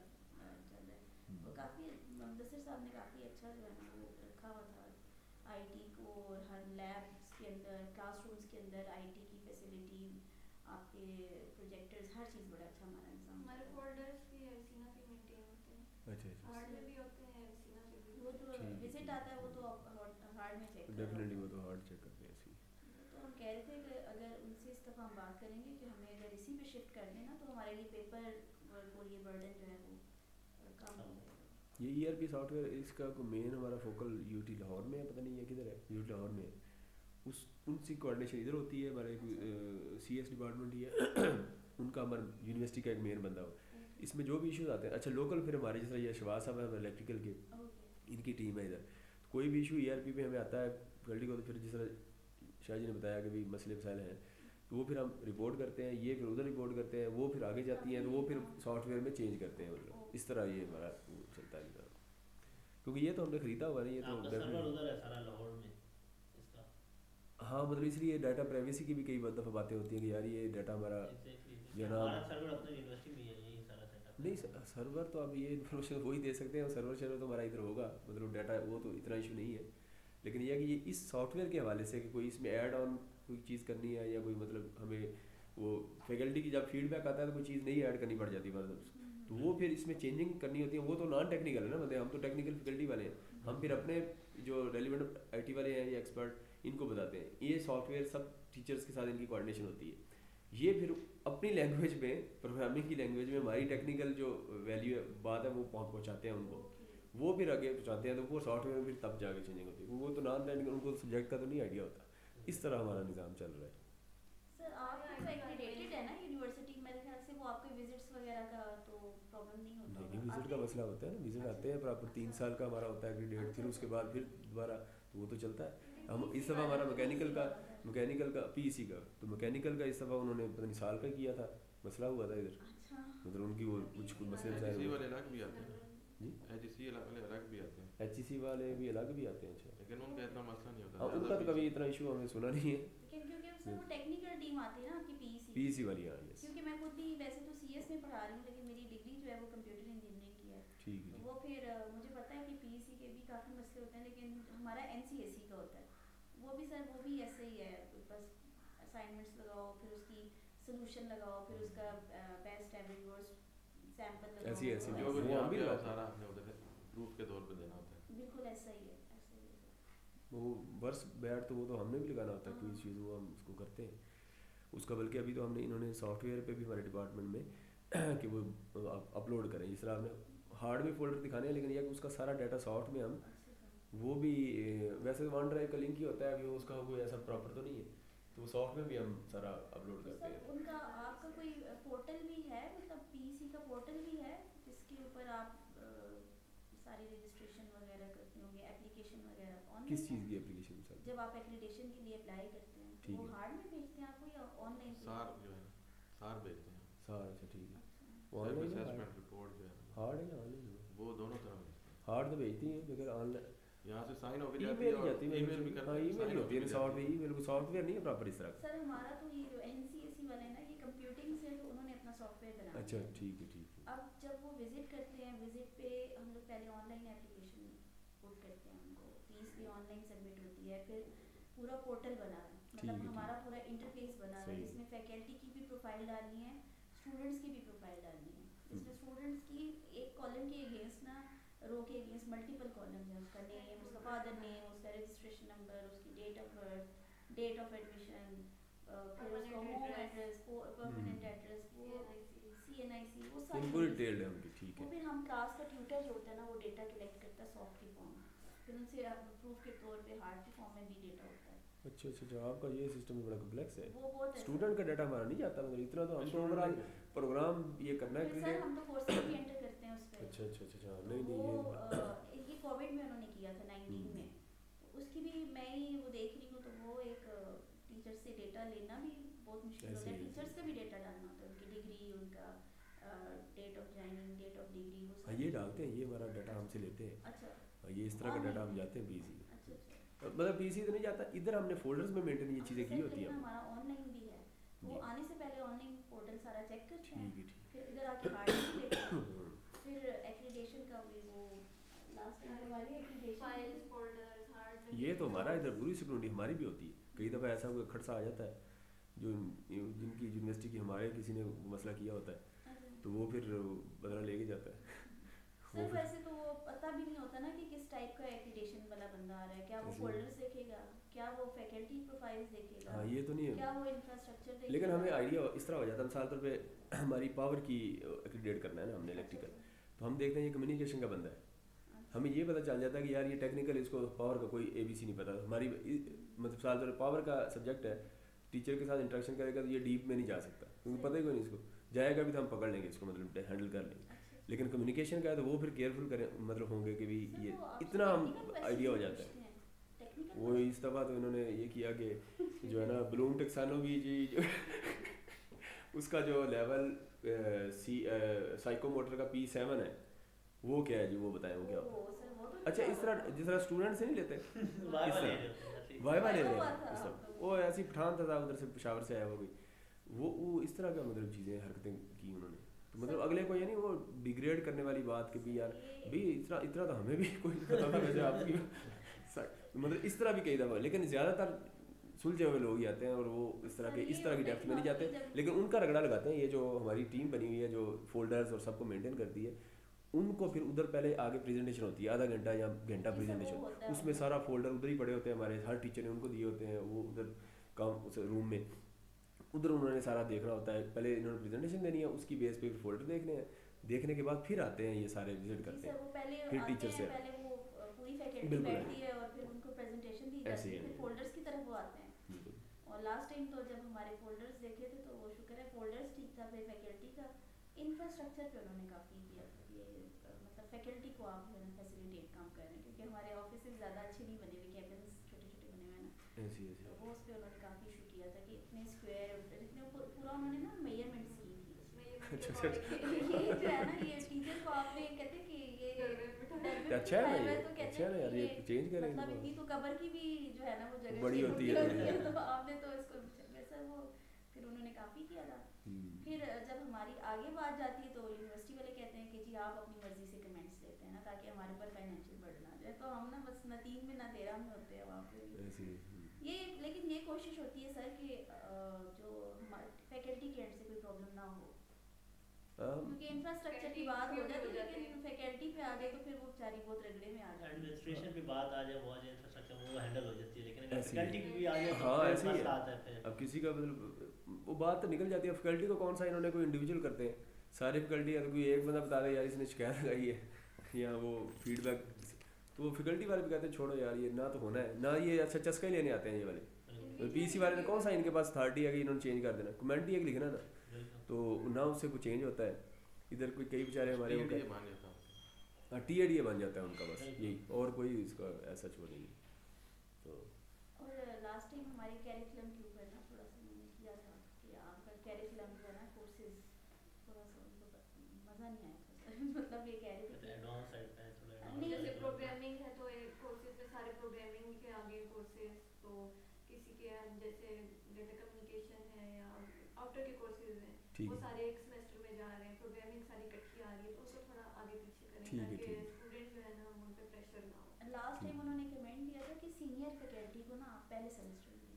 [SPEAKER 3] चल रहा है। वो काफ़ी मुदस्सिर साहब ने काफ़ी अच्छा जो है ना वो रखा हुआ था आईटी को, और हर लैब्स के अंदर क्लासरूम्स के अंदर आईटी की फैसिलिटी, आपके प्रोजेक्टर्स, हर चीज़ बड़ा अच्छा हमारा निज़ाम
[SPEAKER 5] हमारे
[SPEAKER 3] था।
[SPEAKER 5] फोल्डर्स भी एविसीना के मेंटेन होते हैं,
[SPEAKER 2] अच्छा अच्छा
[SPEAKER 5] हार्ड में भी होते हैं, एविसीना पे भी
[SPEAKER 3] वो
[SPEAKER 5] होते हैं।
[SPEAKER 3] जो विजिट आता है वो तो हार्ड में चेक
[SPEAKER 2] डेफिनेटली वो तो हार्ड चेक करते हैं ऐसे ही।
[SPEAKER 3] तो हम कह रहे थे कि अगर उनसे इस दफ़ा हम बात करेंगे कि हमें अगर इसी पे शिफ्ट कर देना तो हमारे लिए पेपर वर्क और ये बर्डन जो है वो कम हो जाएगा।
[SPEAKER 2] ये ERP सॉफ्टवेयर इसका मेन हमारा फोकल यूटी लाहौर में है, पता नहीं है किधर है, यूटी लाहौर में है। उस उनसी कोऑर्डिनेशन इधर होती है, हमारे CS डिपार्टमेंट ही है उनका हमारे यूनिवर्सिटी का एक मेन बंदा हो। इसमें जो भी इश्यूज आते हैं, अच्छा लोकल फिर हमारे जैसे ये शहबाज साहब है इलेक्ट्रिकल के, इनकी टीम है इधर, तो कोई भी इशू ERP पे हमें आता है गलती को, तो फिर जिस तरह शाह जी ने बताया कि भाई मसले मसाइल हैं, तो वो फिर हम रिपोर्ट करते हैं, ये फिर उधर रिपोर्ट करते हैं, वो फिर आगे जाती हैं, तो वो फिर सॉफ्टवेयर में चेंज करते हैं, मतलब इस तरह ये हमारा वो चलता है निज़ाम। क्योंकि ये तो हमने ख़रीदा हुआ नहीं, ये तो
[SPEAKER 4] आपका सर्वर उधर है सारा लाहौर में इसका।
[SPEAKER 2] हाँ मतलब इसलिए डाटा प्राइवेसी की भी कई दफ़ा बातें होती हैं कि यार ये डाटा हमारा
[SPEAKER 4] Exactly. हमारा सर्वर अपने यूनिवर्सिटी में ही है, यही सारा सेटअप।
[SPEAKER 2] नहीं सर्वर तो अब ये इन्फॉर्मेशन वही दे सकते हैं, सर्वर तो हमारा इधर होगा, मतलब डाटा वो तो इतना इशू नहीं है, लेकिन यह है कि ये इस सॉफ्टवेयर के हवाले से कि कोई इसमें ऐड ऑन कोई चीज़ करनी है, या कोई मतलब हमें वो फैकल्टी की जब फीडबैक आता है तो कोई चीज़ नहीं ऐड करनी पड़ जाती मतलब, तो वो फिर इसमें चेंजिंग करनी होती है। वो तो नॉन टेक्निकल है ना, मतलब हम तो टेक्निकल फैकल्टी वाले हैं, हम फिर अपने जो रेलिवेंट IT वाले हैं या एक्सपर्ट इनको बताते हैं। ये सॉफ्टवेयर सब टीचर्स के साथ इनकी कोऑर्डिनेशन होती है, ये फिर अपनी लैंग्वेज में, प्रोग्रामिंग की लैंग्वेज में हमारी टेक्निकल जो वैल्यू है बात है वो पहुँचाते हैं उनको, वो फिर आगे पहुँचाते हैं, तो वो सॉफ्टवेयर में फिर तब जाके चेंजिंग होती है। वो तो नॉन टेक्निकल, उनको सब्जेक्ट का तो नहीं आइडिया होता। इस तरह हमारा निज़ाम चल रहा है।
[SPEAKER 3] सर आप तो एक्रीडेटेड है ना यूनिवर्सिटी, मेरे ख्याल से वो आपके विजिट्स वगैरह का तो प्रॉब्लम नहीं होता
[SPEAKER 2] नहीं विजिट का मसला होता है ना, विजिट आते हैं प्रॉपर 3 साल का हमारा होता है एक्रीडेट, फिर उसके बाद फिर दोबारा, तो वो तो चलता है। हम इस दफ़ा हमारा मैकेनिकल का PEC का, तो मैकेनिकल का इस दफ़ा उन्होंने पता नहीं साल का किया था, मसला हुआ था इधर,
[SPEAKER 3] अच्छा
[SPEAKER 2] मतलब उनकी वो कुछ मसले
[SPEAKER 1] HEC
[SPEAKER 2] मसाइल
[SPEAKER 1] वाले अलग भी आते हैं
[SPEAKER 2] जी,
[SPEAKER 1] HEC वाले अलग भी आते हैं,
[SPEAKER 2] HEC वाले भी अलग भी आते हैं। अच्छा
[SPEAKER 1] लेकिन उनका इतना मसला नहीं होता।
[SPEAKER 2] हाँ उनका तो कभी इतना इशू हमने सुना नहीं है।
[SPEAKER 3] लेकिन क्योंकि सर वो टेक्निकल टीम आती है ना आपकी
[SPEAKER 2] PEC वाली, हाँ यस
[SPEAKER 3] क्योंकि मैं खुद भी वैसे तो CS में पढ़ा रही हूँ, लेकिन मेरी डिग्री जो है वो कंप्यूटर इंजीनियरिंग की है,
[SPEAKER 2] ठीक है
[SPEAKER 3] तो वो फिर मुझे पता है कि PEC के भी काफ़ी मसले होते हैं, लेकिन हमारा NCSE का होता है, वो भी सर वो भी ऐसे ही है, बस असाइनमेंट्स लगाओ, फिर उसकी सोल्यूशन लगाओ, फिर उसका बेस्ट एवरेज वर्स्ट सैंपल लगाओ,
[SPEAKER 2] ऐसी
[SPEAKER 3] तो
[SPEAKER 1] जो
[SPEAKER 2] वो
[SPEAKER 1] कुछ
[SPEAKER 2] हम
[SPEAKER 1] यहाँ
[SPEAKER 2] भी
[SPEAKER 1] पे
[SPEAKER 2] लगाते हैं।
[SPEAKER 1] सारा आपने उधर प्रूफ के तौर पे देना होता है।
[SPEAKER 3] बिल्कुल ऐसा ही है, ऐसा ही है सर।
[SPEAKER 2] वो वर्स बैड तो वो तो हमने भी लगाना होता है, कोई
[SPEAKER 3] हाँ।
[SPEAKER 2] चीज़ वो हम उसको करते हैं उसका, बल्कि अभी तो हमने इन्होंने सॉफ्टवेयर पे भी हमारे डिपार्टमेंट में कि वो अपलोड करें, जिस तरह हमने हार्ड में फोल्डर दिखाने हैं, लेकिन यह कि उसका सारा डाटा सॉफ्ट में हम
[SPEAKER 3] अच्छा सर
[SPEAKER 2] वो भी वैसे वन ड्राइव का लिंक ही होता है, अभी उसका कोई ऐसा प्रॉपर तो नहीं है, तो वो सॉफ्ट में भी हम सारा अपलोड
[SPEAKER 3] तो
[SPEAKER 2] करते
[SPEAKER 3] सर
[SPEAKER 2] हैं।
[SPEAKER 3] उनका आपका कोई पोर्टल भी है, मतलब PEC का पोर्टल भी है जिसके ऊपर आप सारी रजिस्ट्रेशन वगैरह करते होंगे, एप्लीकेशन वगैरह ऑनलाइन?
[SPEAKER 2] किस चीज़ की एप्लीकेशन सर?
[SPEAKER 3] जब आप एक्रीडेशन के लिए अप्लाई करते हैं तो
[SPEAKER 2] ठीक
[SPEAKER 3] वो
[SPEAKER 2] है।
[SPEAKER 3] हार्ड में भेजते हैं आपको या ऑनलाइन?
[SPEAKER 1] सार जो है सार भेजते हैं,
[SPEAKER 2] सारा अच्छा ठीक है।
[SPEAKER 3] अच्छा
[SPEAKER 2] वो
[SPEAKER 1] सेल्फ
[SPEAKER 2] ऑनलाइन है,
[SPEAKER 1] असेसमेंट रिपोर्ट जो है
[SPEAKER 2] हार्ड है या ऑनलाइन है?
[SPEAKER 1] वो दोनों तरह भेजते हैं।
[SPEAKER 2] हार्ड तो भेजती हैं, मगर ऑनलाइन
[SPEAKER 1] यहाँ से साइन हो भी जाती
[SPEAKER 2] ईमेल
[SPEAKER 1] है
[SPEAKER 2] ही जाती
[SPEAKER 1] और
[SPEAKER 2] है,
[SPEAKER 1] ईमेल भी करते
[SPEAKER 2] हाँ
[SPEAKER 1] हैं,
[SPEAKER 2] ईमेल
[SPEAKER 1] sign
[SPEAKER 2] ही
[SPEAKER 1] off
[SPEAKER 2] होती है
[SPEAKER 1] भी
[SPEAKER 2] सॉफ्टवेयर,
[SPEAKER 1] जाती है।
[SPEAKER 2] ईमेल सॉफ्टवेयर नहीं है प्रॉपर इस तरह का।
[SPEAKER 3] सर हमारा तो ये जो NCSE वाला है ना, ये कंप्यूटिंग से तो उन्होंने अपना सॉफ्टवेयर बना
[SPEAKER 2] अच्छा
[SPEAKER 3] दिया है।
[SPEAKER 2] ठीक है ठीक है।
[SPEAKER 3] अब जब वो विजिट करते हैं, विजिट पे हम लोग पहले ऑनलाइन एप्लीकेशन पुट करते हैं, उनको फीस भी ऑनलाइन सबमिट होती है, फिर पूरा पोर्टल बना है,
[SPEAKER 2] ठीक
[SPEAKER 3] मतलब
[SPEAKER 2] है,
[SPEAKER 3] हमारा पूरा इंटरफेस बना है
[SPEAKER 2] सही है।
[SPEAKER 3] जिसमें फैकल्टी की भी प्रोफाइल डालनी है, स्टूडेंट्स की भी प्रोफाइल डालनी है, जिसमें स्टूडेंट्स की एक कॉलम के अगेंस्ट ना, रो के अगेंस्ट मल्टीपल कॉलम है, उसका नेम, उसका फादर नेम, उसका रजिस्ट्रेशन नंबर, उसकी date of birth, date of admission, फिर उसका
[SPEAKER 5] Permanent
[SPEAKER 3] home
[SPEAKER 5] address,
[SPEAKER 3] address, permanent address, वो
[SPEAKER 5] CNIC,
[SPEAKER 3] CNIC, वो
[SPEAKER 2] इन
[SPEAKER 3] सारी
[SPEAKER 2] पूरी
[SPEAKER 3] चीज़ें।
[SPEAKER 2] डिटेल्ड है उनकी, ठीक
[SPEAKER 3] वो
[SPEAKER 2] है।
[SPEAKER 3] फिर हम क्लास का ट्यूटर जो होता है ना, वो डेटा कलेक्ट करता है सॉफ्ट की फॉर्म में, फिर उनसे प्रूफ के तौर पे हार्ड की फॉर्म में भी डेटा होता है।
[SPEAKER 2] अच्छा अच्छा अच्छा, आपका ये सिस्टम बड़ा कॉम्प्लेक्स है।
[SPEAKER 3] वो बहुत
[SPEAKER 2] स्टूडेंट का डाटा हमारा नहीं जाता, मतलब इतना तो हम तो ओवरऑल प्रोग्राम ये करना है
[SPEAKER 3] फिर
[SPEAKER 2] कि
[SPEAKER 3] सर हम तो कोर्सेज भी एंटर करते हैं उस पर।
[SPEAKER 2] अच्छा अच्छा अच्छा अच्छा,
[SPEAKER 3] तो
[SPEAKER 2] नहीं
[SPEAKER 3] वो
[SPEAKER 2] नहीं
[SPEAKER 3] ये कोविड में उन्होंने किया था 19 में, तो उसकी भी मैं ही वो देख रही हूँ, तो वो एक टीचर से डेटा लेना भी बहुत मुश्किल होता है,
[SPEAKER 2] ऐसे ही,
[SPEAKER 3] टीचर्स का भी डेटा डालना होता है, उनकी डिग्री, उनका date of joining, date of degree, वो
[SPEAKER 2] हाँ ये डालते हैं, ये हमारा डाटा हमसे लेते हैं।
[SPEAKER 3] अच्छा
[SPEAKER 2] हाँ, ये इस तरह का डाटा हम जाते हैं PEC में,
[SPEAKER 3] अच्छा अच्छा।
[SPEAKER 2] मतलब PEC तो नहीं जाता, इधर हमने फोल्डर्स में मेंटेन ये चीज़ें की होती
[SPEAKER 3] लेकिन
[SPEAKER 2] हैं।
[SPEAKER 3] हमारा ऑनलाइन भी है, वो
[SPEAKER 2] जी।
[SPEAKER 3] आने से पहले ऑनलाइन पोर्टल सारा चेक करते हैं,
[SPEAKER 2] ठीक है ठीक
[SPEAKER 3] फिर इधर आके हार्ड भी लेते हैं,
[SPEAKER 2] है।
[SPEAKER 3] फिर एक्रीडेशन का भी वो लास्ट टाइम वाली एक्रीडेशन
[SPEAKER 5] files, folders, hard
[SPEAKER 2] ये तो हमारा इधर पूरी सिक्योरिटी हमारी भी होती है। कई दफ़ा ऐसा कोई खड़सा आ जाता है जो जिनकी यूनिवर्सिटी की हमारे किसी ने मसला किया होता है, तो वो फिर बदला लेके जाता है।
[SPEAKER 3] सर वैसे तो वो पता भी नहीं होता ना कि किस टाइप का एक्रीडेशन वाला बंदा आ रहा है, क्या वो
[SPEAKER 2] ऐसे ही।
[SPEAKER 3] फोल्डर्स देखेगा, क्या वो फैकल्टी प्रोफाइल्स देखेगा,
[SPEAKER 2] हाँ ये तो नहीं है,
[SPEAKER 3] क्या वो इंफ्रास्ट्रक्चर देखेगा।
[SPEAKER 2] लेकिन हमें आइडिया इस तरह हो जाता है, मिसाल तौर पे हमारी पावर की एक्रीडेट करना है ना हमने इलेक्ट्रिकल, तो हम देखते हैं ये कम्युनिकेशन का बंदा है, हमें ये पता चल जाता है कि यार ये टेक्निकल, इसको पावर का कोई ABC नहीं पता। हमारी मतलब साल भर पावर का सब्जेक्ट है, टीचर के साथ इंटरेक्शन करेगा तो ये डीप में नहीं जा सकता, क्योंकि पता ही कोई नहीं इसको, जाएगा भी तो हम पकड़ लेंगे इसको, मतलब हैंडल कर लेंगे।
[SPEAKER 3] अच्छा,
[SPEAKER 2] लेकिन कम्युनिकेशन का है तो वो फिर केयरफुल करें, मतलब होंगे कि भी
[SPEAKER 3] सर
[SPEAKER 2] ये
[SPEAKER 3] वो आपसे
[SPEAKER 2] इतना हम
[SPEAKER 3] technical
[SPEAKER 2] आइडिया हो
[SPEAKER 3] questions
[SPEAKER 2] जाता है।
[SPEAKER 3] पूछते हैं, technical
[SPEAKER 2] वो इस दफ़ा तो इन्होंने ये किया कि जो है ना ब्लूम टेक्सानोमी जो उसका जो लेवल साइकोमोटर का P7 है, वो क्या है जी, वो बताएं वो क्या होता है।
[SPEAKER 3] ओ, सर वो तो
[SPEAKER 2] अच्छा,
[SPEAKER 3] नहीं
[SPEAKER 2] इस तरह
[SPEAKER 3] पता।
[SPEAKER 2] जिस तरह स्टूडेंट से नहीं लेते
[SPEAKER 4] वाई
[SPEAKER 2] इस
[SPEAKER 4] वाले
[SPEAKER 2] तरह
[SPEAKER 4] जो होते हैं, असली।
[SPEAKER 2] वाइवा ले रहे
[SPEAKER 3] वाइवा
[SPEAKER 2] हैं
[SPEAKER 3] था
[SPEAKER 2] इस
[SPEAKER 3] आप
[SPEAKER 2] तरह,
[SPEAKER 3] लोगों
[SPEAKER 2] वो ऐसी पठान था उधर से, पेशावर से आया हुआ कोई, वो इस तरह का मतलब चीज़ें हरकतें की उन्होंने, तो मतलब अगले को यानी वो डिग्रेड करने वाली बात कि भी यार भी इतना इतना तो हमें भी कोई नहीं पता था वैसे आपकी मतलब इस तरह भी कई दफ़ा, लेकिन ज़्यादातर सुलझे हुए लोग ही आते हैं और वो इस तरह के इस तरह की डेप्थ में नहीं जाते, लेकिन उनका रगड़ा लगाते हैं। ये जो हमारी टीम बनी हुई है जो फोल्डर्स और सबको मेंटेन करती है, उनको फिर उधर पहले आगे प्रेजेंटेशन होती है, आधा घंटा या घंटा प्रेजेंटेशन, उसमें सारा फोल्डर उधर ही पड़े होते हैं हमारे, हर टीचर ने उनको दिए होते हैं, वो उधर काम उस रूम में उधर उन्होंने सारा देखना होता है। पहले इन्होंने प्रेजेंटेशन देनी है, उसकी बेस पे फोल्डर देखने हैं, देखने के बाद फिर आते हैं ये सारे विजिट करते हैं,
[SPEAKER 3] वो पहले
[SPEAKER 2] फिर
[SPEAKER 3] आते
[SPEAKER 2] टीचर
[SPEAKER 3] हैं,
[SPEAKER 2] से
[SPEAKER 3] पहले वो पूरी फैकल्टी
[SPEAKER 2] बिल्कुल
[SPEAKER 3] बैठती है और फिर उनको प्रेजेंटेशन दी
[SPEAKER 2] ऐसे
[SPEAKER 3] जाती
[SPEAKER 2] ही
[SPEAKER 3] है,
[SPEAKER 2] है।
[SPEAKER 3] फिर फोल्डर्स की तरफ वो आते हैं।
[SPEAKER 2] बिल्कुल।
[SPEAKER 3] और लास्ट टाइम तो जब हमारे फोल्डर्स देखे थे तो वो शुक्र है फोल्डर्स ठीक था, फिर फैकल्टी का इंफ्रास्ट्रक्चर पे उन्होंने काफ़ी किया था कि मतलब फैकल्टी को आप जो है ना फैसिलिटेट काम कर रहे हैं, क्योंकि हमारे ऑफिस ज़्यादा अच्छे नहीं बने हुए, कैबिन्स छोटे छोटे बने हुए हैं ना,
[SPEAKER 2] ऐसी
[SPEAKER 3] तो वो उस पर उन्होंने काफ़ी इशू किया था कि इतने स्क्वायर जितने पूरा उन्होंने ना मेजरमेंट्स की थी
[SPEAKER 2] अच्छा,
[SPEAKER 3] ये जो है ना ये टीचर को आपने कहते हैं कि ये
[SPEAKER 2] अच्छा है ना ये,
[SPEAKER 3] तो कहते
[SPEAKER 2] अच्छा है
[SPEAKER 3] हैं
[SPEAKER 2] ना यार,
[SPEAKER 3] कि
[SPEAKER 2] ये चेंज करें
[SPEAKER 3] मतलब
[SPEAKER 2] इनको।
[SPEAKER 3] इतनी तो कबर की भी जो है ना वो जगह
[SPEAKER 2] बड़ी
[SPEAKER 3] चाहिए
[SPEAKER 2] होती है
[SPEAKER 3] तो आपने तो इसको वैसा वो फिर उन्होंने काफ़ी किया था। फिर जब हमारी आगे बात जाती है तो यूनिवर्सिटी वाले कहते हैं कि जी आप अपनी मर्जी से कमेंट्स लेते हैं ना, ताकि हमारे ऊपर फाइनेंशियल बर्डन आ जाए, तो हम ना बस न 3 में ना 13 में होते हैं वहाँ पे भी।
[SPEAKER 2] ऐसे
[SPEAKER 3] ये लेकिन ये कोशिश होती है सर कि जो हमारे फैकल्टी के एंड से कोई प्रॉब्लम ना हो, क्योंकि इंफ्रास्ट्रक्चर की बात हो जाती है, लेकिन फैकल्टी पे आ गए तो फिर वो बेचारी बहुत रगड़े में आ जाती है।
[SPEAKER 4] एडमिनिस्ट्रेशन पे बात आ जाए, वो आ जाए इंफ्रास्ट्रक्चर, वो हैंडल हो जाती है, लेकिन अगर
[SPEAKER 2] ऐसे ही है।
[SPEAKER 4] फैकल्टी की भी आ जाए तो
[SPEAKER 2] हाँ
[SPEAKER 4] फिर
[SPEAKER 2] ऐसे ही
[SPEAKER 4] मसला
[SPEAKER 2] है।
[SPEAKER 4] आता है फिर।
[SPEAKER 2] अब किसी का मतलब वो बात तो निकल जाती है, फैकल्टी को कौन सा इन्होंने कोई इंडिविजुअल करते हैं, सारी फैकल्टी है तो कोई एक बंदा बता दे यार इसने शिकायत लगाई है या वो फीडबैक, तो वो फैकल्टी वाले भी कहते हैं छोड़ो यार ये ना तो होना है ना, ये अच्छा चस्का ही लेने आते हैं ये वाले। PC वाले ने कौन सा इनके पास अथॉरिटी है कि इन्होंने चेंज कर देना, कमेंट ही एक लिखना ना, तो ना उससे कुछ चेंज होता है। इधर कोई कई बेचारे हमारे वो
[SPEAKER 1] TADA मान जाता हूँ।
[SPEAKER 2] TADA बन जाता है उनका, बस यही, और कोई इसका ऐसा छोड़ नहीं। तो
[SPEAKER 3] और लास्ट टाइम हमारे कैरिकुलम के ऊपर ना थोड़ा सा मैंने किया था कि आपका कैरिकुलम जो है ना कोर्सेज थोड़ा सा उनको मज़ा नहीं आया था मतलब ये कह रहे थे कि
[SPEAKER 4] एडवांस साइड पे है, थोड़ा
[SPEAKER 3] नहीं,
[SPEAKER 5] जैसे
[SPEAKER 4] एडवांस
[SPEAKER 5] प्रोग्रामिंग है तो एक कोर्सेज में सारे प्रोग्रामिंग के आगे कोर्सेज, तो किसी के जैसे डेटा कम्युनिकेशन है या आउटर के कोर्सेज हैं
[SPEAKER 2] ठीक
[SPEAKER 5] वो
[SPEAKER 2] है,
[SPEAKER 5] सारे एक सेमेस्टर में जा रहे हैं, प्रोग्रामिंग सारी इकट्ठी आ रही है, तो उसको थोड़ा आगे पीछे करें
[SPEAKER 2] ठीक है,
[SPEAKER 5] ताकि
[SPEAKER 2] ठीक है।
[SPEAKER 5] स्टूडेंट जो है ना उन पे प्रेशर ना हो।
[SPEAKER 3] लास्ट टाइम उन्होंने कमेंट दिया था कि सीनियर फैकल्टी को ना आप पहले सेमेस्टर में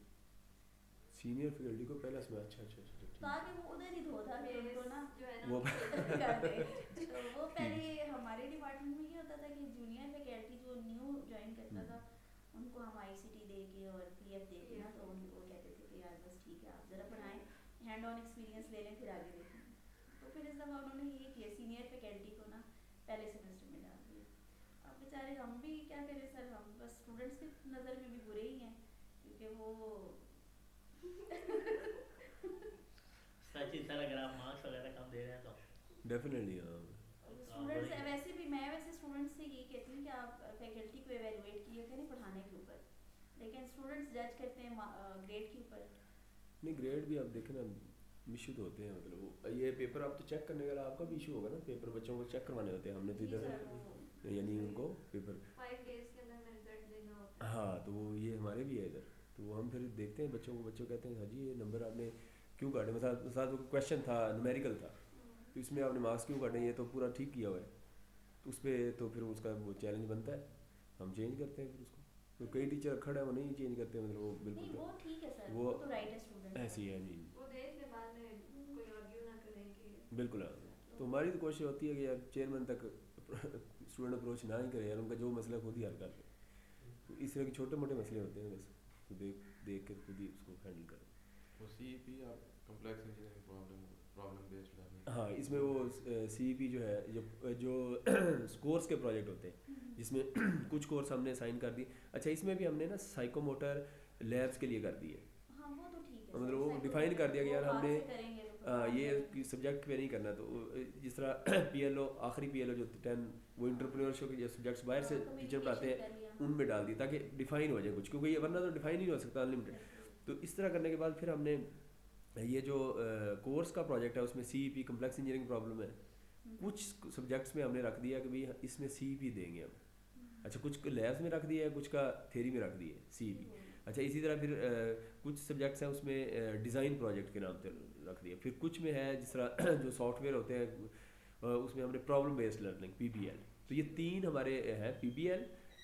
[SPEAKER 2] सीनियर फैकल्टी को पहला समय, अच्छा ठीक।
[SPEAKER 3] ताकि वो उधर ही धो था कि उनको ना
[SPEAKER 5] जो है ना
[SPEAKER 2] वो
[SPEAKER 3] कर दे। तो वो पहले हमारे डिपार्टमेंट में ये होता था कि जूनियर फैकल्टी जो न्यू ज्वाइन करता था उनको हम ICT दे के और PF दे के ना, तो उनको कहते थे कि यार बस ठीक है आप ज़रा पढ़ाएं, हैंड ऑन एक्सपीरियंस ले लें फिर आगे देखें। तो फिर इस दफ़ा उन्होंने ये किया सीनियर फैकल्टी को ना पहले सेमेस्टर में डाल दिया। अब बेचारे हम भी क्या करें सर, हम बस स्टूडेंट्स की नज़र में भी बुरे ही हैं, क्योंकि वो
[SPEAKER 4] सच ही सर, अगर आप मार्क्स वगैरह कम दे रहे हैं तो
[SPEAKER 2] डेफिनेटली हाँ।
[SPEAKER 3] स्टूडेंट्स वैसे भी मैं वैसे स्टूडेंट्स से यही कहती हूँ कि आप फैकल्टी को एवेलुएट किया करें पढ़ाने के ऊपर, लेकिन स्टूडेंट्स जज करते हैं ग्रेड के ऊपर।
[SPEAKER 2] नहीं ग्रेड भी आप देखें ना इशू तो होते हैं, मतलब वो ये पेपर आप तो चेक करने का आपका भी इशू होगा ना, पेपर बच्चों को चेक करवाने होते हैं, हमने तो
[SPEAKER 3] जी
[SPEAKER 2] इधर
[SPEAKER 3] सर, वो
[SPEAKER 2] यानी उनको पेपर
[SPEAKER 5] 5 डेज के अंदर रिजल्ट देना होता है।
[SPEAKER 2] हाँ, तो वो ये हमारे भी है इधर, तो वो हम फिर देखते हैं बच्चों को, बच्चों कहते हैं हाँ जी ये नंबर आपने क्यों काटे, मतलब क्वेश्चन था न्यूमेरिकल था तो इसमें आपने मार्क्स क्यों काटे, ये तो पूरा ठीक किया हुआ है, तो उस पर तो फिर उसका वो चैलेंज बनता है, हम चेंज करते हैं फिर उसको, तो कई टीचर खड़े हैं वो नहीं चेंज करते, मतलब वो
[SPEAKER 3] नहीं
[SPEAKER 2] बिल्कुल
[SPEAKER 3] वो ठीक है सर,
[SPEAKER 2] वो
[SPEAKER 3] वो तो राइट है स्टूडेंट
[SPEAKER 2] ऐसी है जी,
[SPEAKER 5] वो देख ले बाद में कोई आर्ग्यू ना करे कि
[SPEAKER 2] बिल्कुल हाँ। तो हमारी तो कोशिश होती है कि यार चेयरमैन तक स्टूडेंट अप्रोच ना ही करे यार, उनका जो मसला खुद ही हल कर ले, तो इस तरह के छोटे मोटे मसले होते हैं बस, तो देख कर खुद ही उसको हैंडल करें।
[SPEAKER 1] वो CEP आप complex engineering problem based learning.
[SPEAKER 2] हाँ, इसमें वो CEP जो है, जो कोर्स के प्रोजेक्ट होते हैं जिसमें कुछ कोर्स हमने साइन कर दी। अच्छा, इसमें भी हमने ना साइकोमोटर लैब्स के लिए कर दी है,
[SPEAKER 3] हाँ वो तो ठीक है
[SPEAKER 2] मतलब
[SPEAKER 3] सर,
[SPEAKER 2] वो डिफाइन कर दिया कि यार
[SPEAKER 3] वो
[SPEAKER 2] हमने
[SPEAKER 3] हाथ से करेंगे तो हाँ,
[SPEAKER 2] ये सब्जेक्ट पे नहीं करना। तो जिस तरह PLO आखिरी PLO जो 10 वो इंटरप्रेन्योरशिप के जो सब्जेक्ट्स बाहर से
[SPEAKER 3] हाँ,
[SPEAKER 2] टीचर पढ़ाते हैं
[SPEAKER 3] communication कर लिया।
[SPEAKER 2] उनमें डाल दी ताकि डिफाइन हो जाए कुछ, क्योंकि ये वरना तो डिफाइन ही नहीं हो सकता अनलिमिटेड। तो इस तरह करने के बाद फिर हमने ये जो कोर्स का प्रोजेक्ट है उसमें CEP कम्प्लेक्स इंजीनियरिंग प्रॉब्लम है, कुछ सब्जेक्ट्स में हमने रख दिया कि भाई इसमें CEP देंगे हम। अच्छा, कुछ लैब्स में रख दिया है, कुछ का थ्योरी में रख दिए CEP। अच्छा, इसी तरह फिर कुछ सब्जेक्ट्स हैं उसमें डिज़ाइन प्रोजेक्ट के नाम से रख दिया। फिर कुछ में है जिस तरह जो सॉफ्टवेयर होते हैं उसमें हमने प्रॉब्लम बेस्ड लर्निंग PBL। तो ये 3 हमारे हैं, PBL,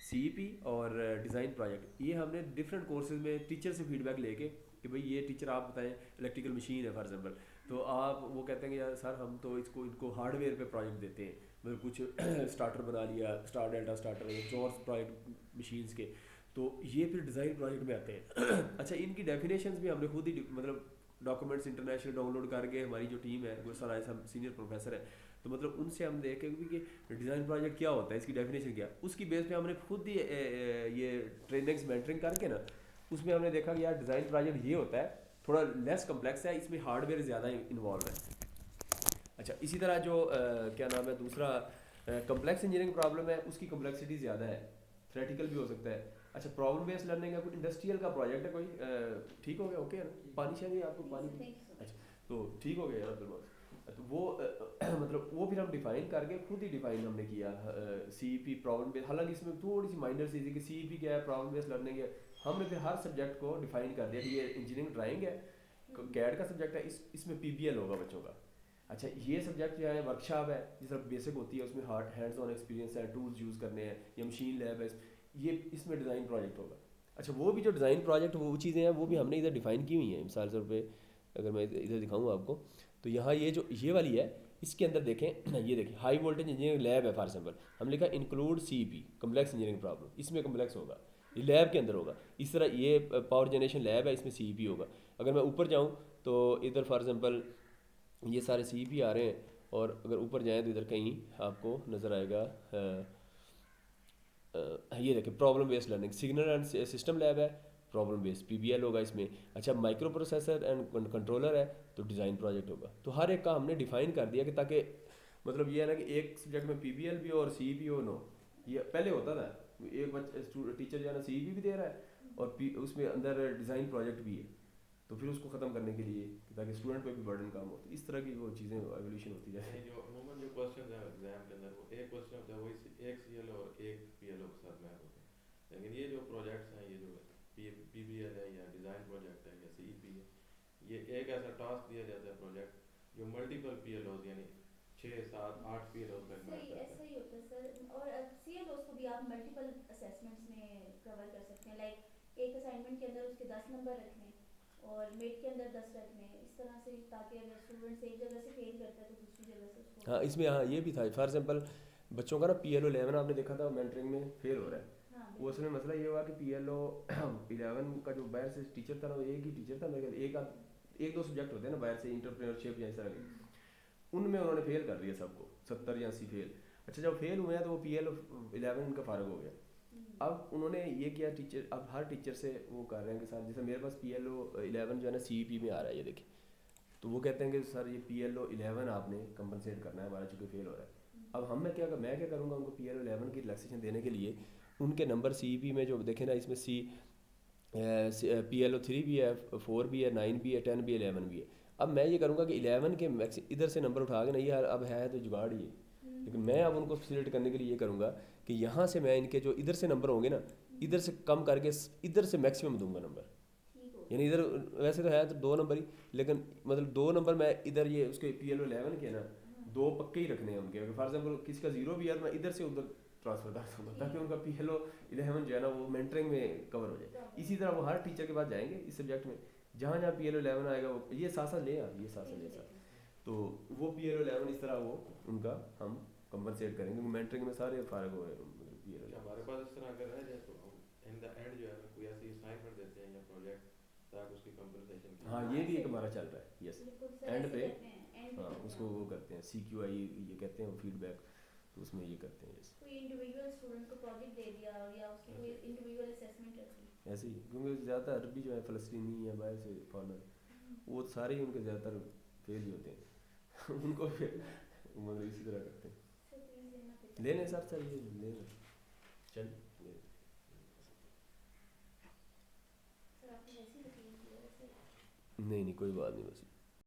[SPEAKER 2] CEP और डिज़ाइन प्रोजेक्ट। ये हमने डिफरेंट कोर्सेज में टीचर से फीडबैक लेके कि भाई ये टीचर आप बताएं इलेक्ट्रिकल मशीन है फॉर एग्जाम्पल, तो आप वो कहते हैं कि यार सर हम तो इनको हार्डवेयर पे प्रोजेक्ट देते हैं, मतलब कुछ स्टार्टर बना लिया, स्टार डेल्टा स्टार्टर, जॉर्स प्रोजेक्ट मशीन्स के, तो ये फिर डिज़ाइन प्रोजेक्ट में आते हैं। अच्छा, इनकी डेफिनेशंस भी हमने खुद ही मतलब डॉक्यूमेंट्स इंटरनेशनल डाउनलोड करके हमारी जो टीम है वो सारा सब सीनियर प्रोफेसर है, तो मतलब उनसे हम देखें कि डिज़ाइन प्रोजेक्ट क्या होता है, इसकी डेफिनेशन क्या, उसकी बेस पे हमने खुद ही ये ट्रेनिंग्स मेंटरिंग करके ना उसमें हमने देखा कि यार डिज़ाइन प्रोजेक्ट ये होता है, थोड़ा लेस कम्प्लेक्स है, इसमें हार्डवेयर ज़्यादा इन्वॉल्व है। अच्छा, इसी तरह जो क्या नाम है दूसरा कम्प्लेक्स इंजीनियरिंग प्रॉब्लम है, उसकी कम्प्लेक्सिटी ज़्यादा है, थ्रेटिकल भी हो सकता है। अच्छा, प्रॉब्लम बेस्ड लर्निंग है, कोई इंडस्ट्रियल का प्रोजेक्ट है कोई, ठीक हो गया, ओके है ना, पानी चाहिए आपको, पानी, अच्छा तो ठीक हो गया यार बिल्कुल। तो वो मतलब वो फिर हम डिफाइन करके खुद ही डिफाइन हमने किया CEP प्रॉब्लम बेस्ड। हालांकि इसमें थोड़ी सी माइनर चीज़ है कि CEP क्या है, प्रॉब्लम बेस्ड लर्निंग है, हमने फिर हर सब्जेक्ट को डिफाइन कर दिया कि ये इंजीनियरिंग ड्राइंग है, CAD का सब्जेक्ट है, इसमें PBL होगा बच्चों का। अच्छा, ये सब्जेक्ट जो है वर्कशॉप है, जिस तरह बेसिक होती है उसमें हैंड्स ऑन एक्सपीरियंस है, टूल्स यूज़ करने हैं, या मशीन लैब है, ये इसमें डिज़ाइन प्रोजेक्ट होगा। अच्छा, वो भी जो डिज़ाइन प्रोजेक्ट वो चीज़ें हैं वो भी हमने इधर डिफ़ाइन की हुई हैं। मिसाल तौर पे अगर मैं इधर दिखाऊँ आपको, तो यहाँ ये वाली है, इसके अंदर देखें, ये देखिए हाई वोल्टेज इंजीनियरिंग लैब है फॉर एग्जाम्पल, हम लिखा include CEP complex engineering problem, इसमें कम्प्लेक्स होगा, ये लैब के अंदर होगा। इस तरह ये पावर जनरेशन लैब है, इसमें CEP होगा। अगर मैं ऊपर जाऊँ तो इधर फॉर एग्जाम्पल ये सारे CEP आ रहे हैं, और अगर ऊपर जाएँ तो इधर कहीं आपको नज़र आएगा ये देखिए problem based learning, signal and system lab है, प्रॉब्लम बेस्ड PBL होगा इसमें। अच्छा, माइक्रो प्रोसेसर एंड कंट्रोलर है तो डिज़ाइन प्रोजेक्ट होगा। तो हर एक का हमने डिफाइन कर दिया कि ताकि मतलब ये है ना कि एक सब्जेक्ट में PBL भी और CEP हो, नो ये पहले होता था, एक टीचर जो है ना CEP भी दे रहा है और उसमें अंदर डिज़ाइन प्रोजेक्ट भी है, तो फिर उसको ख़त्म करने के लिए ताकि स्टूडेंट पे भी बर्डन कम हो, तो इस तरह की वो चीज़ें एवोल्यूशन होती जाए।
[SPEAKER 1] नहीं, जो अमूमन जो क्वेश्चन है एग्जाम के अंदर वो एक क्वेश्चन होता है, वही एक CLO और एक PLO के साथ मैच होते हैं। लेकिन ये जो प्रोजेक्ट्स हैं, ये जो PBL है या डिज़ाइन प्रोजेक्ट है या CEP है, ये एक ऐसा टास्क दिया जाता है प्रोजेक्ट जो मल्टीपल PLOs यानी 6, 7, 8 PLOs तक मैच
[SPEAKER 3] सही,
[SPEAKER 1] करता
[SPEAKER 3] ऐसा
[SPEAKER 1] है।
[SPEAKER 3] ही होता है सर। और CLOs को भी आप मल्टीपल असेसमेंट्स में कवर कर सकते हैं, लाइक एक असाइनमेंट के अंदर उसके 10 नंबर रखने और मिड के अंदर 10 रखने, इस तरह से, ताकि अगर स्टूडेंट्स एक जगह से फेल करता है तो दूसरी जगह से उसको।
[SPEAKER 2] हाँ, इसमें हाँ ये भी था फॉर एग्जाम्पल बच्चों का ना PLO 11 आपने देखा था मेंटरिंग में फेल हो रहा है,
[SPEAKER 3] हाँ,
[SPEAKER 2] वो असल में मसला ये हुआ कि PLO 11 का जो बाहर से टीचर था ना, वो एक ही टीचर था मेरे ख्याल, एक दो सब्जेक्ट होते हैं ना बाहर से इंटरप्रेन्योरशिप या इस तरह के, उनमें उन्होंने फेल कर दिया सबको, 70 या 80 फेल। अच्छा, जब फेल हुए हैं तो वो PLO 11 उनका फारग हो गया। अब उन्होंने ये किया टीचर, अब हर टीचर से वो कर रहे हैं कि सर जैसे मेरे पास PLO 11 जो है ना CEP में आ रहा है, ये देखिए, तो वो कहते हैं कि सर ये PLO 11 आपने कंपनसेट करना है, हमारा चूँकि फेल हो रहा है। अब मैं क्या करूँगा उनको PLO 11 की रिलैक्सेशन देने के लिए, उनके नंबर CEP में जो देखें ना, इसमें PLO 3 भी है, 4 भी है, 9 भी है, 10 भी है, 11 भी है। अब मैं ये करूँगा कि 11 के मैक्स इधर से नंबर उठा के नहीं यार, अब है तो जुगाड़ ही है, लेकिन मैं अब उनको फैसिलिटेट करने के लिए ये करूँगा कि यहाँ से मैं इनके जो इधर से नंबर होंगे ना, इधर से कम करके इधर से मैक्सिमम दूंगा नंबर, यानी इधर वैसे तो है तो 2 नंबर ही, लेकिन मतलब 2 नंबर मैं इधर ये उसके PLO 11 के ना 2 पक्के ही रखने हैं उनके। अगर फॉर एग्जाम्पल किसी का 0 भी है, मैं इधर से उधर ट्रांसफर कर दूँगा ताकि उनका PLO 11 जो है ना वो मेंटरिंग में कवर हो जाए। इसी तरह वो हर टीचर के पास जाएंगे इस सब्जेक्ट में, जहाँ जहाँ PLO 11 आएगा वो ये साथ साथ ले आप, ये साथ साथ ले साथ, तो वो PLO 11 इस तरह वो उनका हम कंपनसेट करेंगे, मेंटरिंग में सारे फारग हो रहे हैं PLO।
[SPEAKER 1] हमारे पास इस तरह अगर रह जाए तो हम इन द एंड जो है ना कोई ऐसी असाइनमेंट देते हैं या प्रोजेक्ट ताकि उसकी कंपनसेशन की।
[SPEAKER 2] हाँ, ये भी एक हमारा चल रहा है, यस, एंड पे
[SPEAKER 3] एंड
[SPEAKER 2] हाँ उसको वो करते हैं CQI ये कहते हैं फीडबैक, तो उसमें ये करते हैं जैसे
[SPEAKER 3] कोई इंडिविजुअल स्टूडेंट को प्रोजेक्ट दे दिया या उसकी कोई इंडिविजुअल असेसमेंट रख ली।
[SPEAKER 2] ऐसे ही, क्योंकि ज़्यादा अरबी जो है फ़लस्तीनी या बाहर से फॉरनर, वो सारे ही उनके ज़्यादातर फेल ही होते हैं उनको फिर मतलब इसी तरह करते हैं।
[SPEAKER 3] सर प्लीज लेना पिक्चर।
[SPEAKER 2] लेने सर चाहिए लेना, चल
[SPEAKER 3] सर आपने ऐसी लकीर की है वैसे।
[SPEAKER 2] नहीं नहीं कोई बात नहीं बस।